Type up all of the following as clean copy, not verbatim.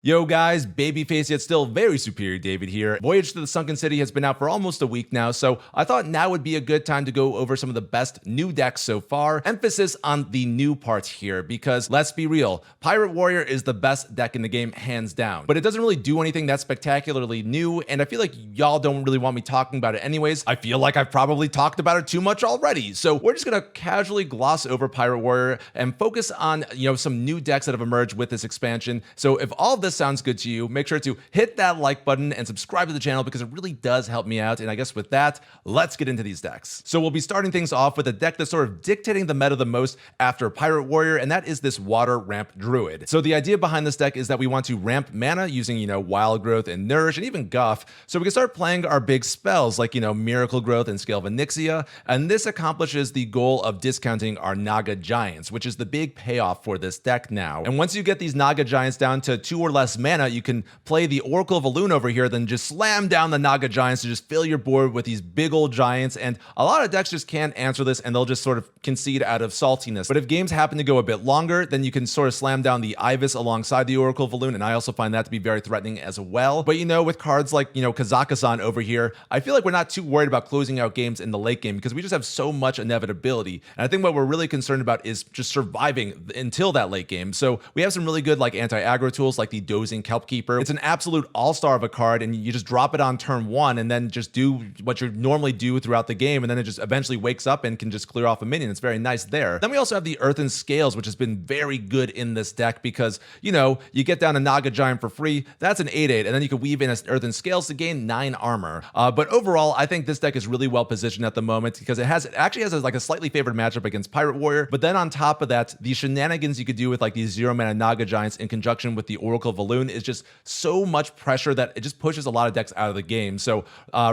Yo guys, babyface yet still very superior David here. Voyage to the Sunken City has been out for almost a week now, so I thought now would be a good time to go over some of the best new decks so far. Emphasis on the new parts here, because let's be real, Pirate Warrior is the best deck in the game hands down. But it doesn't really do anything that's spectacularly new, and I feel like y'all don't really want me talking about it anyways. I feel like I've probably talked about it too much already, so we're just gonna casually gloss over Pirate Warrior and focus on some new decks that have emerged with this expansion. So if all of this sounds good to you, make sure to hit that like button and subscribe to the channel because it really does help me out. And I guess with that, let's get into these decks. So we'll be starting things off with a deck that's sort of dictating the meta the most after Pirate Warrior, and that is this Water Ramp Druid. So the idea behind this deck is that we want to ramp mana using, Wild Growth and Nourish and even Guff, so we can start playing our big spells like, Miracle Growth and Scale of Onyxia, and this accomplishes the goal of discounting our Naga Giants, which is the big payoff for this deck now. And once you get these Naga Giants down to 2 or less mana, you can play the Oracle of Elune over here, then just slam down the Naga Giants to just fill your board with these big old giants. And a lot of decks just can't answer this and they'll just sort of concede out of saltiness. But if games happen to go a bit longer, then you can sort of slam down the Ibis alongside the Oracle of Elune, and I also find that to be very threatening as well. But with cards like, Kazakhstan over here, I feel like we're not too worried about closing out games in the late game because we just have so much inevitability. And I think what we're really concerned about is just surviving until that late game. So we have some really good anti-aggro tools like the Dozing Kelpkeeper. It's an absolute all-star of a card, and you just drop it on turn 1 and then just do what you normally do throughout the game, and then it just eventually wakes up and can just clear off a minion. It's very nice there. Then we also have the Earthen Scales, which has been very good in this deck because, you get down a Naga Giant for free, that's an 8/8, and then you can weave in Earthen Scales to gain 9 armor. But overall, I think this deck is really well positioned at the moment because it actually has a slightly favored matchup against Pirate Warrior, but then on top of that, the shenanigans you could do with these 0-mana Naga Giants in conjunction with the Oracle of Elune is just so much pressure that it just pushes a lot of decks out of the game. So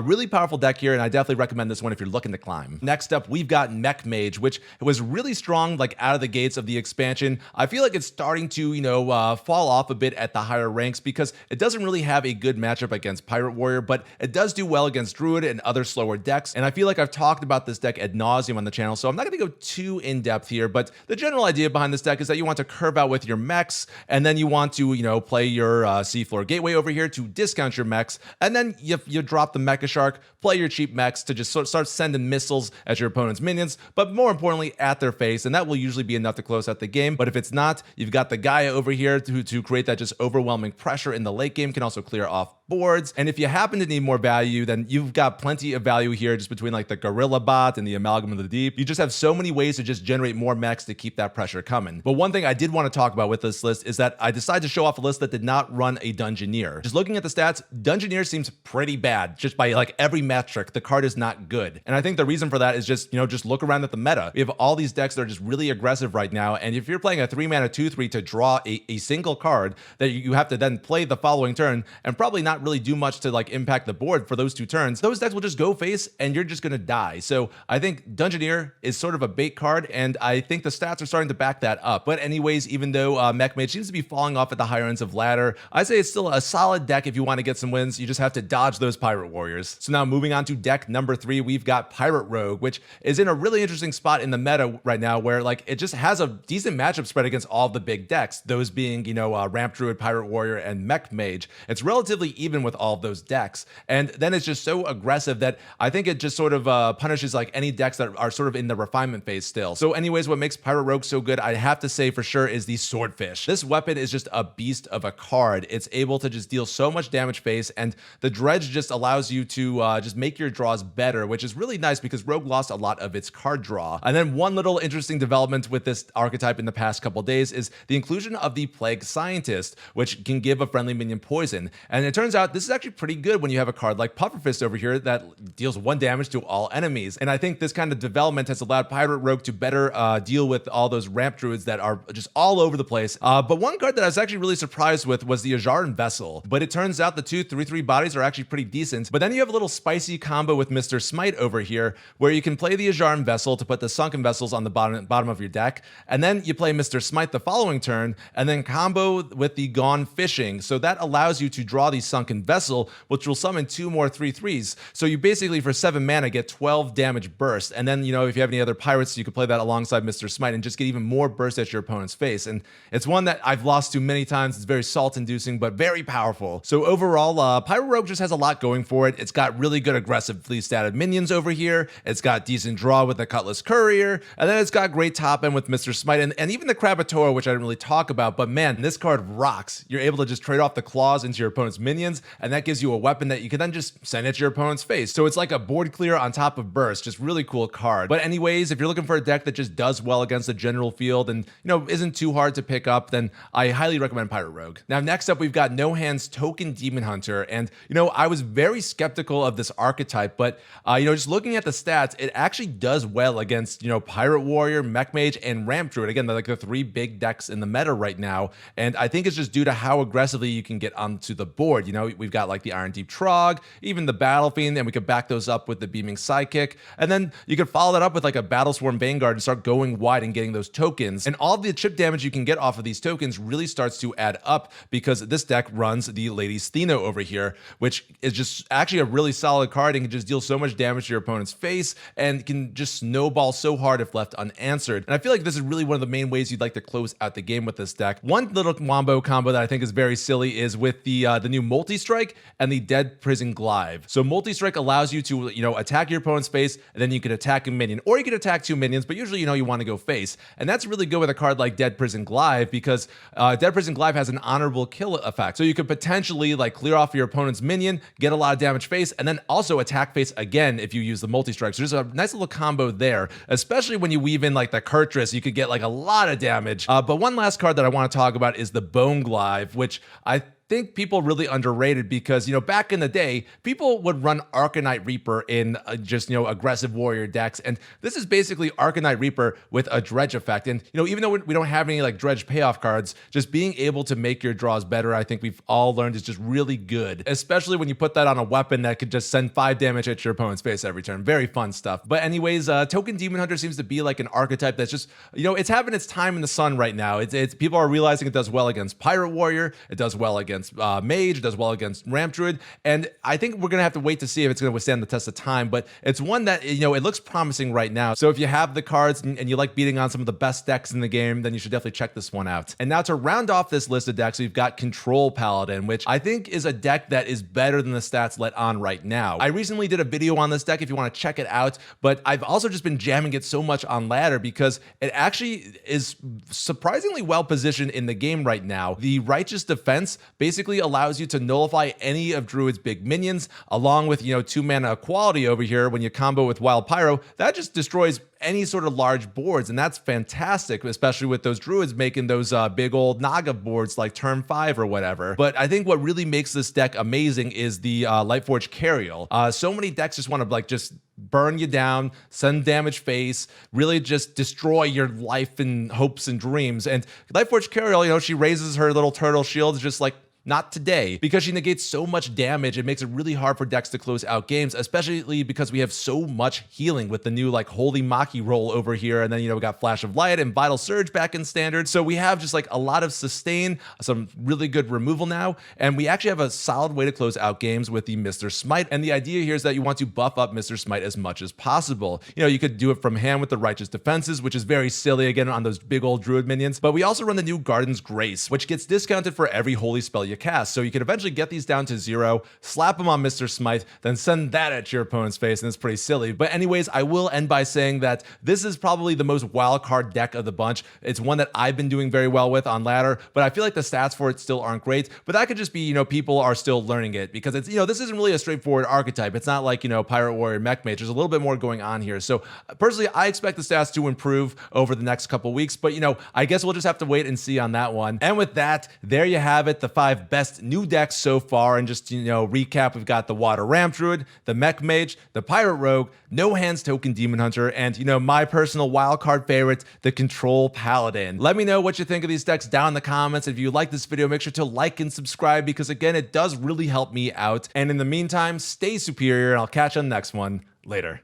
really powerful deck here, and I definitely recommend this one if you're looking to climb. Next up, we've got Mech Mage, which was really strong out of the gates of the expansion. I feel like it's starting to fall off a bit at the higher ranks because it doesn't really have a good matchup against Pirate Warrior, but it does do well against Druid and other slower decks. And I feel like I've talked about this deck ad nauseum on the channel, so I'm not going to go too in depth here, but the general idea behind this deck is that you want to curve out with your mechs, and then you want to play your Seafloor Gateway over here to discount your mechs, and then you drop the Mecha Shark, play your cheap mechs to just start sending missiles at your opponent's minions, but more importantly at their face, and that will usually be enough to close out the game. But if it's not, you've got the Gaia over here to create that just overwhelming pressure in the late game, can also clear off boards. And if you happen to need more value, then you've got plenty of value here just between the Gorilla Bot and the Amalgam of the Deep. You just have so many ways to just generate more mechs to keep that pressure coming. But one thing I did want to talk about with this list is that I decided to show off a list that did not run a Dungeoneer. Just looking at the stats, Dungeoneer seems pretty bad. Just by every metric, the card is not good. And I think the reason for that is just, just look around at the meta. We have all these decks that are just really aggressive right now, and if you're playing a 3-mana 2/3 to draw a single card that you have to then play the following turn and probably not really do much to impact the board for those 2 turns, those decks will just go face and you're just gonna die. So I think Dungeoneer is sort of a bait card, and I think the stats are starting to back that up. But anyways, even though Mech Mage seems to be falling off at the higher ends of ladder, I say it's still a solid deck if you want to get some wins. You just have to dodge those Pirate Warriors. So now moving on to deck number 3, we've got Pirate Rogue, which is in a really interesting spot in the meta right now where it just has a decent matchup spread against all the big decks, those being Ramp Druid, Pirate Warrior, and Mech Mage. It's relatively even with all of those decks, and then it's just so aggressive that I think it just sort of punishes any decks that are sort of in the refinement phase still. So anyways, what makes Pirate Rogue so good, I have to say for sure, is the Swordfish. This weapon is just a beast of a card. It's able to just deal so much damage face, and the Dredge just allows you to just make your draws better, which is really nice because Rogue lost a lot of its card draw. And then one little interesting development with this archetype in the past couple days is the inclusion of the Plague Scientist, which can give a friendly minion poison. And it turns out this is actually pretty good when you have a card like Pufferfist over here that deals 1 damage to all enemies. And I think this kind of development has allowed Pirate Rogue to better deal with all those Ramp Druids that are just all over the place. But one card that I was actually really surprised with was the Ajaran Vessel. But it turns out the 2 3/3 bodies are actually pretty decent. But then you have a little spicy combo with Mr. Smite over here, where you can play the Ajaran Vessel to put the Sunken Vessels on the bottom of your deck, and then you play Mr. Smite the following turn, and then combo with the Gone Fishing. So that allows you to draw the Sunken Vessel, which will summon 2 more 3/3s. So you basically, for 7 mana, get 12 damage burst. And then, if you have any other pirates, you could play that alongside Mr. Smite and just get even more burst at your opponent's face. And it's one that I've lost to many times. It's very very salt-inducing, but very powerful. So overall, Pyro Rogue just has a lot going for it. It's got really good aggressively statted minions over here. It's got decent draw with the Cutlass Courier, and then it's got great top end with Mr. Smite, and even the Krakatoa, which I didn't really talk about, but man, this card rocks. You're able to just trade off the claws into your opponent's minions, and that gives you a weapon that you can then just send at your opponent's face. So it's like a board clear on top of burst, just really cool card. But anyways, if you're looking for a deck that just does well against the general field and, isn't too hard to pick up, then I highly recommend Pyro Rogue. Now, next up, we've got NoHands Token Demon Hunter, and, I was very skeptical of this archetype, but, just looking at the stats, it actually does well against, Pirate Warrior, Mech Mage, and Ramp Druid. Again, they're like the three big decks in the meta right now, and I think it's just due to how aggressively you can get onto the board. We've got like the Iron Deep Trog, even the Battle Fiend, and we could back those up with the Beaming Sidekick, and then you could follow that up with like a Battle Swarm Vanguard and start going wide and getting those tokens. And all the chip damage you can get off of these tokens really starts to add up because this deck runs the Lady Stheno over here, which is just actually a really solid card and can just deal so much damage to your opponent's face and can just snowball so hard if left unanswered. And I feel like this is really one of the main ways you'd like to close out the game with this deck. One little wombo combo that I think is very silly is with the new Multi-Strike and the Dead Prison Glaive. So Multi-Strike allows you to, attack your opponent's face, and then you can attack a minion, or you can attack two minions, but usually, you want to go face. And that's really good with a card like Dead Prison Glaive because Dead Prison Glaive has an honorable kill effect. So you could potentially like clear off your opponent's minion, get a lot of damage face, and then also attack face again if you use the Multi-Strike. So there's a nice little combo there, especially when you weave in like the Kurtrus, you could get like a lot of damage. But one last card that I want to talk about is the Bone Glaive, which I think people really underrated because, back in the day, people would run Arcanite Reaper in just, aggressive warrior decks. And this is basically Arcanite Reaper with a dredge effect. And, even though we don't have any like dredge payoff cards, just being able to make your draws better, I think we've all learned is just really good, especially when you put that on a weapon that could just send 5 damage at your opponent's face every turn. Very fun stuff. But anyways, Token Demon Hunter seems to be like an archetype that's just, it's having its time in the sun right now. It's people are realizing it does well against Pirate Warrior. It does well against Mage, does well against Ramp Druid, and I think we're gonna have to wait to see if it's gonna withstand the test of time, but it's one that, it looks promising right now. So if you have the cards and you like beating on some of the best decks in the game, then you should definitely check this one out. And now to round off this list of decks, we've got Control Paladin, which I think is a deck that is better than the stats let on right now. I recently did a video on this deck if you want to check it out, but I've also just been jamming it so much on ladder because it actually is surprisingly well positioned in the game right now. The Righteous Defense basically allows you to nullify any of Druid's big minions, along with, 2 mana equality over here when you combo with Wild Pyro. That just destroys any sort of large boards, and that's fantastic, especially with those Druids making those big old Naga boards like turn 5 or whatever. But I think what really makes this deck amazing is the Lightforge Cariel. So many decks just want to just burn you down, send damage face, really just destroy your life and hopes and dreams. And Lightforge Cariel, she raises her little turtle shield, just like, not today, because she negates so much damage. It makes it really hard for decks to close out games, especially because we have so much healing with the new like Holy Maki roll over here. And then, we got Flash of Light and Vital Surge back in standard. So we have just like a lot of sustain, some really good removal now. And we actually have a solid way to close out games with the Mr. Smite. And the idea here is that you want to buff up Mr. Smite as much as possible. You could do it from hand with the Righteous Defenses, which is very silly again on those big old Druid minions. But we also run the new Garden's Grace, which gets discounted for every holy spell you cast. So you can eventually get these down to 0, slap them on Mr. Smite, then send that at your opponent's face, and it's pretty silly. But anyways, I will end by saying that this is probably the most wild card deck of the bunch. It's one that I've been doing very well with on ladder, but I feel like the stats for it still aren't great. But that could just be, people are still learning it because it's, this isn't really a straightforward archetype. It's not like, Pirate Warrior, Mech Mage. There's a little bit more going on here. So personally, I expect the stats to improve over the next couple weeks, but I guess we'll just have to wait and see on that one. And with that, there you have it, the 5 best new decks so far. And just, recap, we've got the Water Ramp Druid, the Mech Mage, the Pirate Rogue, NoHands Token Demon Hunter, and, my personal wildcard favorite, the Control Paladin. Let me know what you think of these decks down in the comments. If you like this video, make sure to like and subscribe because, again, it does really help me out. And in the meantime, stay superior, and I'll catch you on the next one. Later.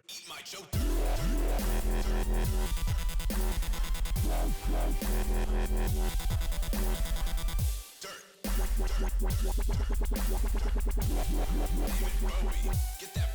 Get that